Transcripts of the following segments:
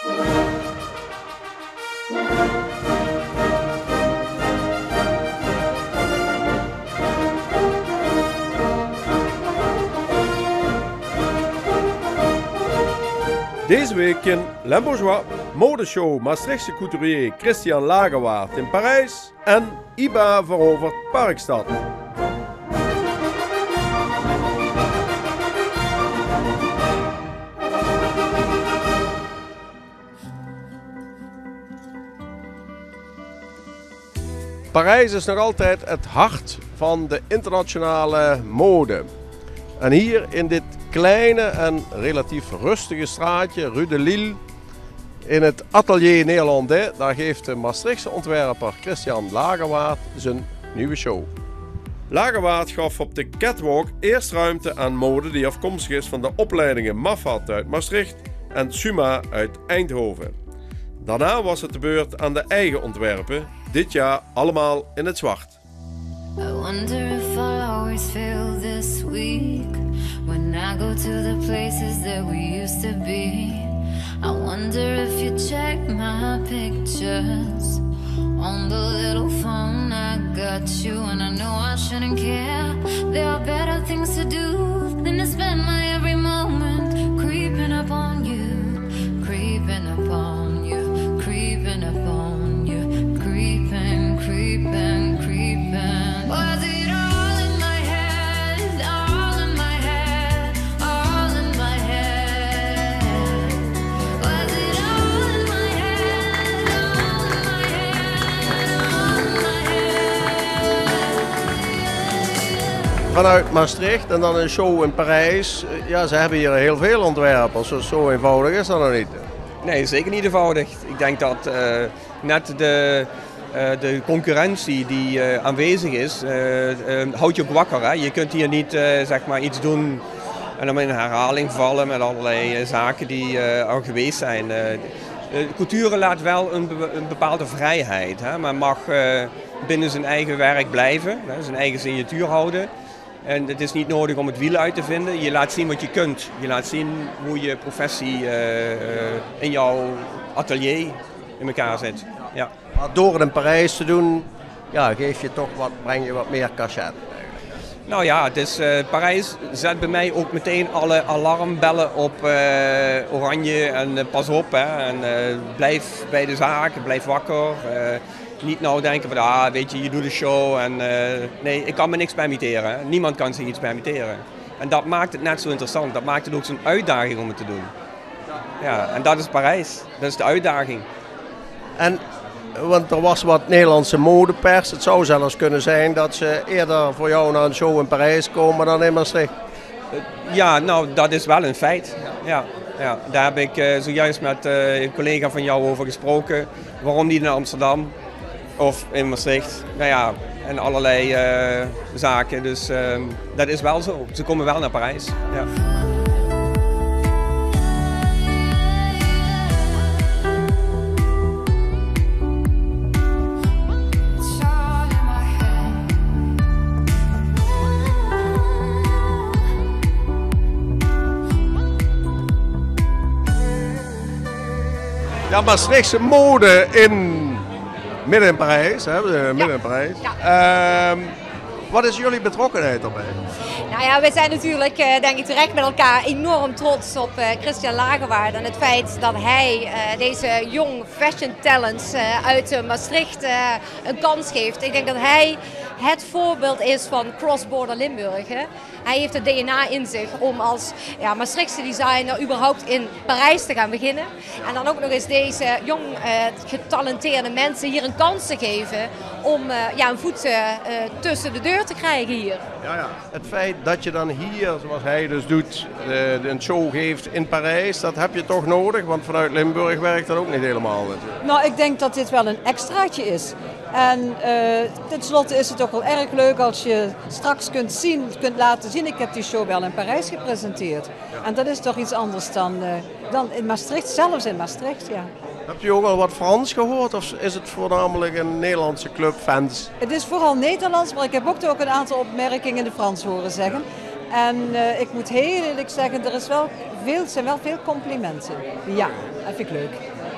Deze week in Limbourgeois, modeshow Maastrichtse couturier Christian Lagerwaard in Parijs en IBA verovert Parkstad. Parijs is nog altijd het hart van de internationale mode. En hier in dit kleine en relatief rustige straatje, Rue de Lille, in het Atelier Néerlandais, daar geeft de Maastrichtse ontwerper Christian Lagerwaard zijn nieuwe show. Lagerwaard gaf op de catwalk eerst ruimte aan mode die afkomstig is van de opleidingen Maffat uit Maastricht en Suma uit Eindhoven. Daarna was het de beurt aan de eigen ontwerpen, dit jaar allemaal in het zwart. I wonder if I'll always feel this weak when I go to the places that we used to be. I wonder if you check my pictures on the little phone I got you, and I know I shouldn't care. There are better things to do than to spend my every moment creeping up on you, creeping up on you, creeping up on you, creeping, creeping, creeping. Was it all in my head, all in my head, all in my head? Was it all in my head, all in my head, all in my head? Vanuit Maastricht en dan een show in Parijs. Ja, ze hebben hier heel veel ontwerpers, zo eenvoudig is dat nog niet. Nee, zeker niet eenvoudig. Ik denk dat net de concurrentie die aanwezig is, houdt je ook wakker. Hè? Je kunt hier niet zeg maar iets doen en dan in herhaling vallen met allerlei zaken die al geweest zijn. Couture laat wel een bepaalde vrijheid, hè? Maar mag binnen zijn eigen werk blijven, hè? Zijn eigen signatuur houden. En het is niet nodig om het wiel uit te vinden. Je laat zien wat je kunt. Je laat zien hoe je professie in jouw atelier in elkaar zit. Ja. Maar door het in Parijs te doen, ja, breng je wat meer cachet. Nou ja, het is, Parijs zet bij mij ook meteen alle alarmbellen op oranje en pas op. Hè, en blijf bij de zaak, blijf wakker. Niet nou denken van, weet je, je doet een show en nee, ik kan me niks permitteren. Hè. Niemand kan zich iets permitteren. En dat maakt het net zo interessant. Dat maakt het ook zo'n uitdaging om het te doen. Ja, en dat is Parijs. Dat is de uitdaging. En, want er was wat Nederlandse modepers. Het zou zelfs kunnen zijn dat ze eerder voor jou naar een show in Parijs komen dan in Maastricht. Ja, nou, dat is wel een feit. Ja, ja. Daar heb ik zojuist met een collega van jou over gesproken. Waarom niet naar Amsterdam? Of in Maastricht, nou ja, en allerlei zaken. Dus dat is wel zo. Ze komen wel naar Parijs. Ja. Ja, Maastrichtse mode midden in Parijs, hè? Midden in Parijs. Ja. Wat is jullie betrokkenheid daarbij? Nou ja, wij zijn natuurlijk, denk ik, terecht met elkaar enorm trots op Christian Lagerwaard en het feit dat hij deze jong fashion talents uit Maastricht een kans geeft. Ik denk dat hij het voorbeeld is van cross-border Limburg. Hè? Hij heeft het DNA in zich om als Maastrichtse designer überhaupt in Parijs te gaan beginnen. En dan ook nog eens deze jong getalenteerde mensen hier een kans te geven om een voet tussen de deur te krijgen hier. Ja. Het feit dat je dan hier, zoals hij dus doet, een show geeft in Parijs, dat heb je toch nodig? Want vanuit Limburg werkt dat ook niet helemaal natuurlijk. Nou, ik denk dat dit wel een extraatje is. En tenslotte is het ook wel erg leuk als je straks kunt laten zien. Ik heb die show wel in Parijs gepresenteerd. Ja. En dat is toch iets anders dan in Maastricht, zelfs in Maastricht, ja. Hebt u ook al wat Frans gehoord of is het voornamelijk een Nederlandse club fans? Het is vooral Nederlands, maar ik heb ook een aantal opmerkingen in het Frans horen zeggen. En ik moet heel eerlijk zeggen, er is wel zijn wel veel complimenten. Ja, dat vind ik leuk.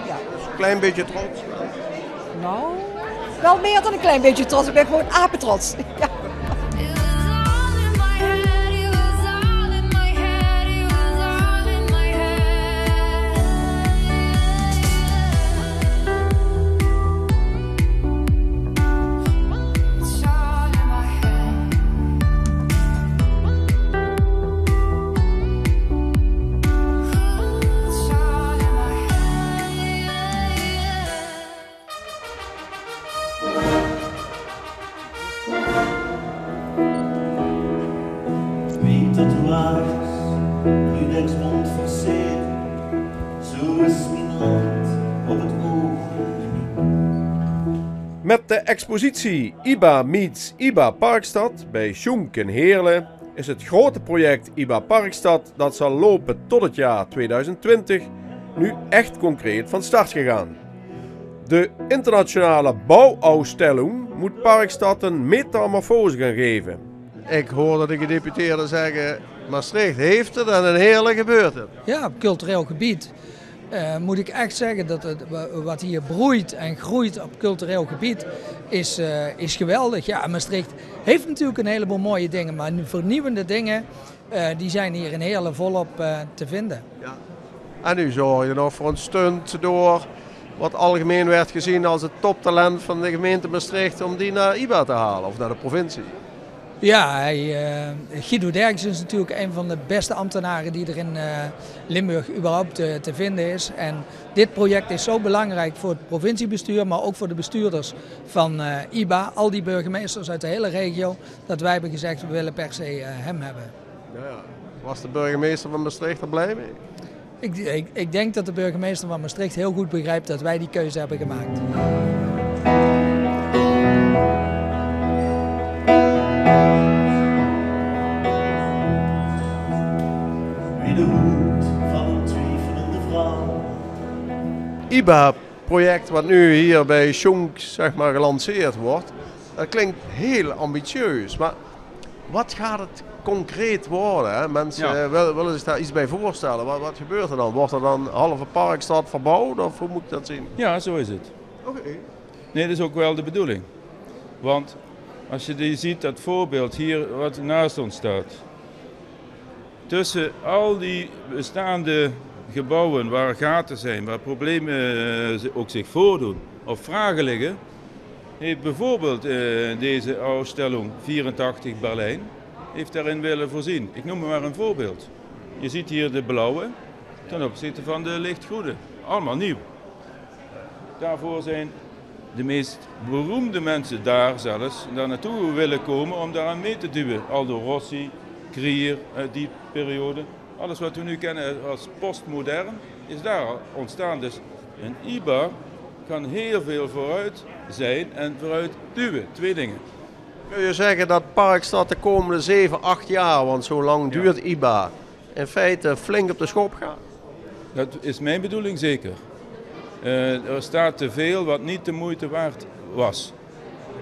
Ja. Een klein beetje trots. Nou, wel meer dan een klein beetje trots. Ik ben gewoon apetrots. Ja. It was all in my head, it was all in my head, it was all in my head. It's all in my head. It's all in my head. Twee tatoeages, Rudexmond versierd. Zo is mijn hand op het oog. Met de expositie IBA meets IBA Parkstad bij Sjoenk in Heerlen is het grote project IBA Parkstad, dat zal lopen tot het jaar 2020, nu echt concreet van start gegaan. De internationale bouwausstelling moet Parkstad een metamorfose gaan geven. Ik hoorde de gedeputeerden zeggen, Maastricht heeft het en in Heerlen gebeurt het. Ja, op cultureel gebied moet ik echt zeggen dat wat hier broeit en groeit op cultureel gebied is geweldig. Ja, Maastricht heeft natuurlijk een heleboel mooie dingen, maar vernieuwende dingen die zijn hier in Heerlen volop te vinden. Ja. En nu zorg je nog voor een stunt door wat algemeen werd gezien als het toptalent van de gemeente Maastricht om die naar IBA te halen of naar de provincie. Ja, Guido Derks is natuurlijk een van de beste ambtenaren die er in Limburg überhaupt te vinden is. En dit project is zo belangrijk voor het provinciebestuur, maar ook voor de bestuurders van IBA. Al die burgemeesters uit de hele regio, dat wij hebben gezegd we willen per se hem hebben. Ja. Was de burgemeester van Maastricht er blij mee? Ik denk dat de burgemeester van Maastricht heel goed begrijpt dat wij die keuze hebben gemaakt. Wie de hoed van een twijfelende vrouw. IBA-project wat nu hier bij Sjoenk zeg maar gelanceerd wordt, dat klinkt heel ambitieus. Maar wat gaat het concreet worden? Hè? Mensen willen zich daar iets bij voorstellen. Wat gebeurt er dan? Wordt er dan halve Parkstad verbouwd of hoe moet ik dat zien? Ja, zo is het. Oké. Nee, dat is ook wel de bedoeling. Want als je ziet dat voorbeeld hier wat naast ons staat. Tussen al die bestaande gebouwen waar gaten zijn, waar problemen ook zich voordoen of vragen liggen, heeft bijvoorbeeld deze uitstelling 84 Berlijn heeft daarin willen voorzien. Ik noem maar een voorbeeld. Je ziet hier de blauwe ten opzichte van de lichtgroene. Allemaal nieuw. Daarvoor zijn de meest beroemde mensen daar zelfs daar naartoe willen komen om daaraan mee te duwen. Aldo Rossi, Krier uit die periode. Alles wat we nu kennen als postmodern is daar ontstaan. Dus een IBA kan heel veel vooruit zijn en vooruit duwen. Twee dingen. Kun je zeggen dat Parkstad de komende 7, 8 jaar, want zo lang duurt IBA, in feite flink op de schop gaat? Dat is mijn bedoeling zeker. Er staat te veel wat niet de moeite waard was.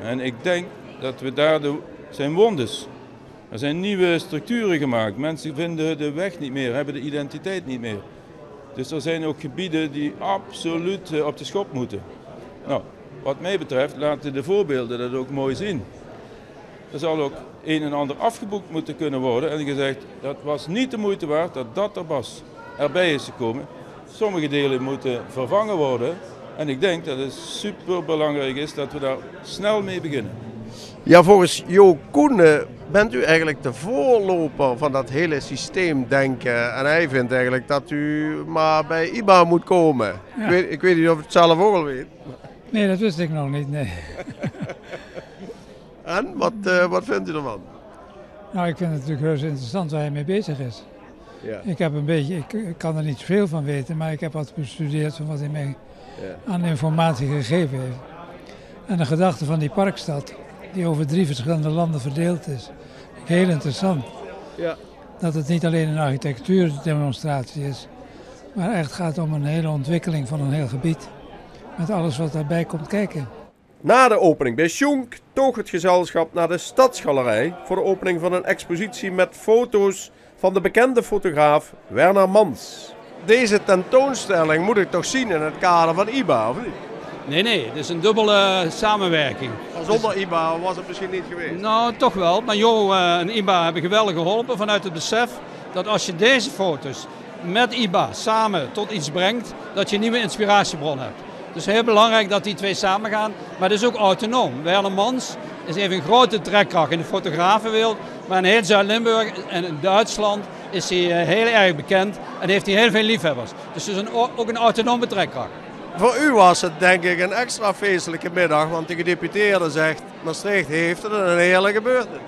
En ik denk dat we daardoor zijn wondes. Er zijn nieuwe structuren gemaakt. Mensen vinden de weg niet meer, hebben de identiteit niet meer. Dus er zijn ook gebieden die absoluut op de schop moeten. Nou, wat mij betreft laten de voorbeelden dat ook mooi zien. Er zal ook een en ander afgeboekt moeten kunnen worden. En gezegd, dat was niet de moeite waard dat dat erbij is gekomen. Sommige delen moeten vervangen worden. En ik denk dat het super belangrijk is dat we daar snel mee beginnen. Ja, volgens Jo Koenen bent u eigenlijk de voorloper van dat hele systeemdenken. En hij vindt eigenlijk dat u maar bij IBA moet komen. Ja. Ik weet niet of u het zelf ook al weet. Nee, dat wist ik nog niet, nee. En, wat vindt u ervan? Nou, ik vind het natuurlijk heus interessant waar hij mee bezig is. Ja. Ik heb een beetje, ik kan er niet zoveel van weten, maar ik heb wat bestudeerd van wat hij mij aan informatie gegeven heeft. En de gedachte van die Parkstad, die over 3 verschillende landen verdeeld is, heel interessant. Ja. Dat het niet alleen een architectuurdemonstratie is, maar echt gaat om een hele ontwikkeling van een heel gebied. Met alles wat daarbij komt kijken. Na de opening bij Sjoenk toog het gezelschap naar de Stadsgalerij voor de opening van een expositie met foto's van de bekende fotograaf Werner Mans. Deze tentoonstelling moet ik toch zien in het kader van IBA, of niet? Nee, het is een dubbele samenwerking. Zonder IBA was het misschien niet geweest. Nou, toch wel. Maar Jo en IBA hebben geweldig geholpen vanuit het besef dat als je deze foto's met IBA samen tot iets brengt, dat je een nieuwe inspiratiebron hebt. Dus heel belangrijk dat die twee samen gaan, maar het is ook autonoom. Werner Mans heeft een grote trekkracht in de fotografenwereld, maar in heel Zuid-Limburg en in Duitsland is hij heel erg bekend en heeft hij heel veel liefhebbers. Dus het is ook een autonome trekkracht. Voor u was het denk ik een extra feestelijke middag, want de gedeputeerde zegt Maastricht heeft het een hele gebeurtenis.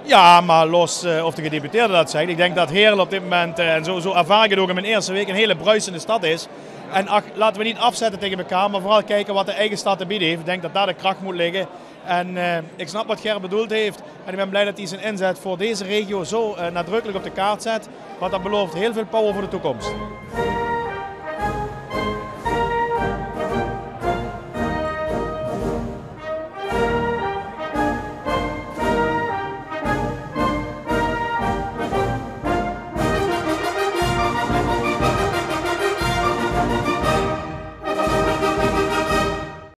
Ja, maar los of de gedeputeerde dat zegt. Ik denk dat Heerlen op dit moment, en zo ervaar ik het ook in mijn eerste week, een hele bruisende stad is. En laten we niet afzetten tegen elkaar, maar vooral kijken wat de eigen stad te bieden heeft. Ik denk dat daar de kracht moet liggen. En ik snap wat Ger bedoeld heeft. En ik ben blij dat hij zijn inzet voor deze regio zo nadrukkelijk op de kaart zet. Want dat belooft heel veel power voor de toekomst.